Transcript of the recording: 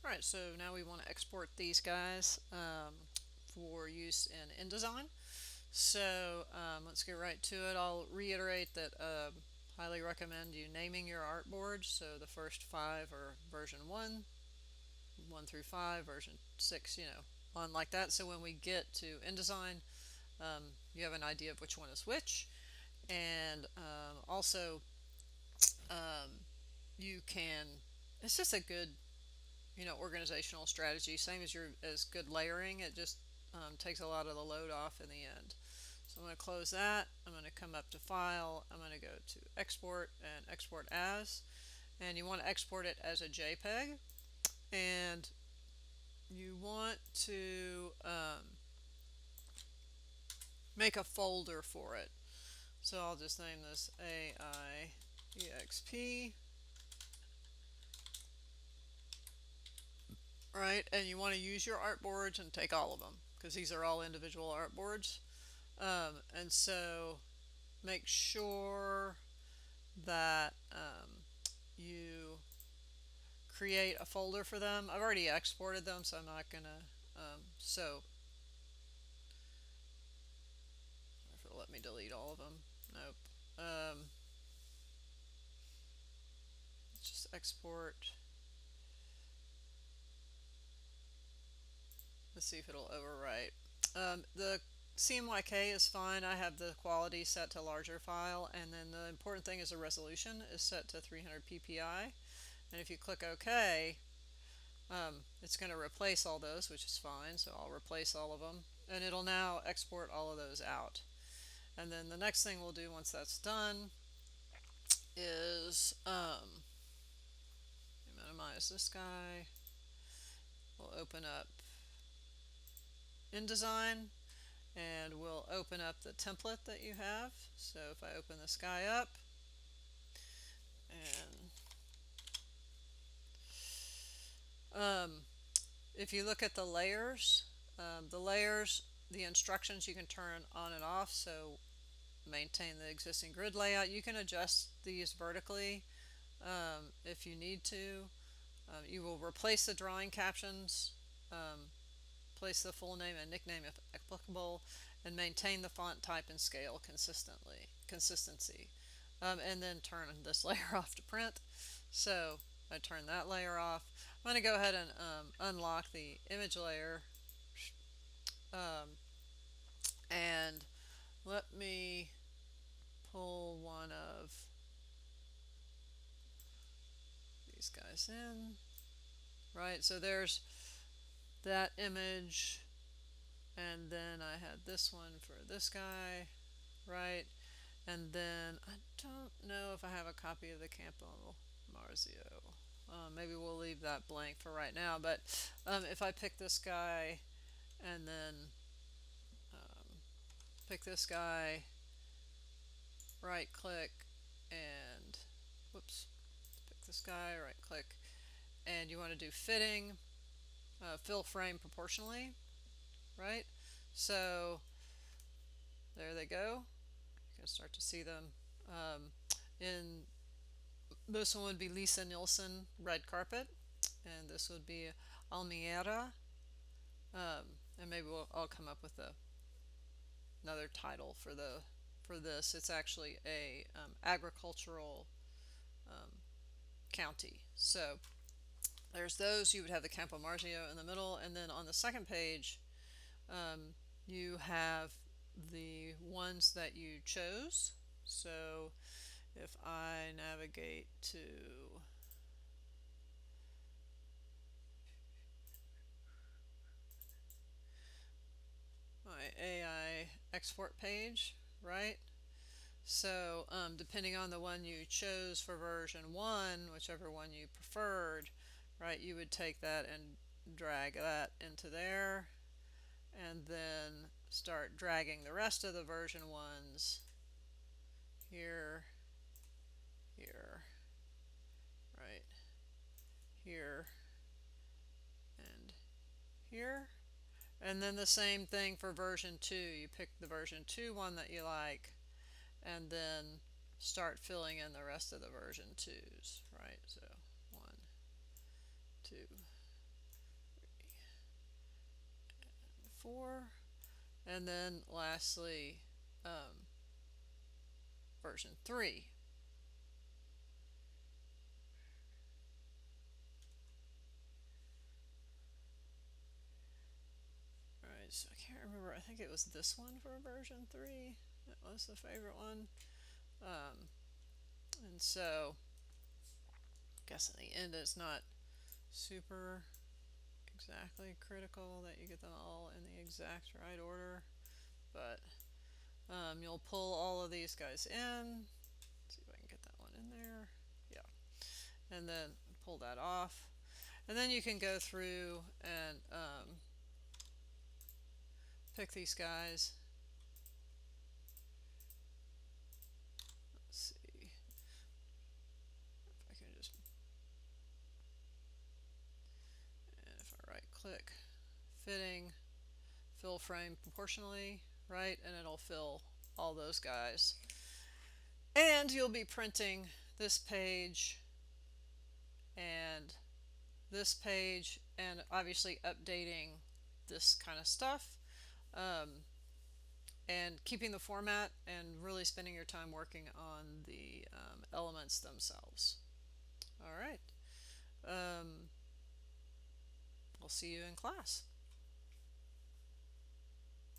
Alright, so now we want to export these guys for use in InDesign. So let's get right to it. I'll reiterate that highly recommend you naming your artboard. So the first 5 are version 1, 1 through 5, version 6, on like that. So when we get to InDesign, you have an idea of which one is which. And also, um, you can, it's just a good organizational strategy, same as your as good layering. It just takes a lot of the load off in the end. So I'm going to close that. I'm going to come up to File. I'm going to go to Export and Export As, and you want to export it as a JPEG, and you want to make a folder for it. So I'll just name this AIEXP. Right, and you want to use your artboards and take all of them because these are all individual artboards. And so make sure that you create a folder for them. I've already exported them, so I'm not gonna. So if it'll let me delete all of them. Nope. Just export. Let's see if it'll overwrite. The CMYK is fine. I have the quality set to larger file, and then the important thing is the resolution is set to 300 ppi. And if you click OK, it's going to replace all those, which is fine. So I'll replace all of them, and it'll now export all of those out. And then the next thing we'll do once that's done is minimize this guy. We'll open up InDesign, and we'll open up the template that you have. So if I open this guy up, and if you look at the layers, the instructions you can turn on and off. So maintain the existing grid layout. You can adjust these vertically if you need to. You will replace the drawing captions, place the full name and nickname if applicable, and maintain the font type and scale consistency. And then turn this layer off to print. So I turn that layer off. I'm going to go ahead and unlock the image layer, and let me pull one of these guys in. Right, so there's that image, and then I had this one for this guy, right? And then I don't know if I have a copy of the Campo Marzio. Maybe we'll leave that blank for right now, but if I pick this guy and then pick this guy, right click, and whoops, pick this guy, right click, and you want to do fitting, fill frame proportionally, right? So there they go. You can start to see them. In this one would be Lisa Nielsen Red Carpet, and this would be Almiera. And maybe I'll come up with another title for this. It's actually a agricultural county. So there's those. You would have the Campo Marzio in the middle, and then on the second page, you have the ones that you chose. So if I navigate to my AI export page, right? So depending on the one you chose for version 1, whichever one you preferred, right, you would take that and drag that into there, and then start dragging the rest of the version 1s here, here, right, here, and here. And then the same thing for version 2. You pick the version 2 one that you like, and then start filling in the rest of the version 2s, right? So 1, 2, 4, and then lastly version 3. Alright, so I can't remember, I think it was this one for version 3. That was the favorite one. And so I guess in the end it's not super exactly critical that you get them all in the exact right order, but you'll pull all of these guys in. Let's see if I can get that one in there. Yeah, and then pull that off, and then you can go through and pick these guys. Let's see if I can just, and if I right click, fitting, fill frame proportionally, right, and it'll fill all those guys. And you'll be printing this page and this page, and obviously updating this kind of stuff, and keeping the format and really spending your time working on the elements themselves. All right. I'll see you in class.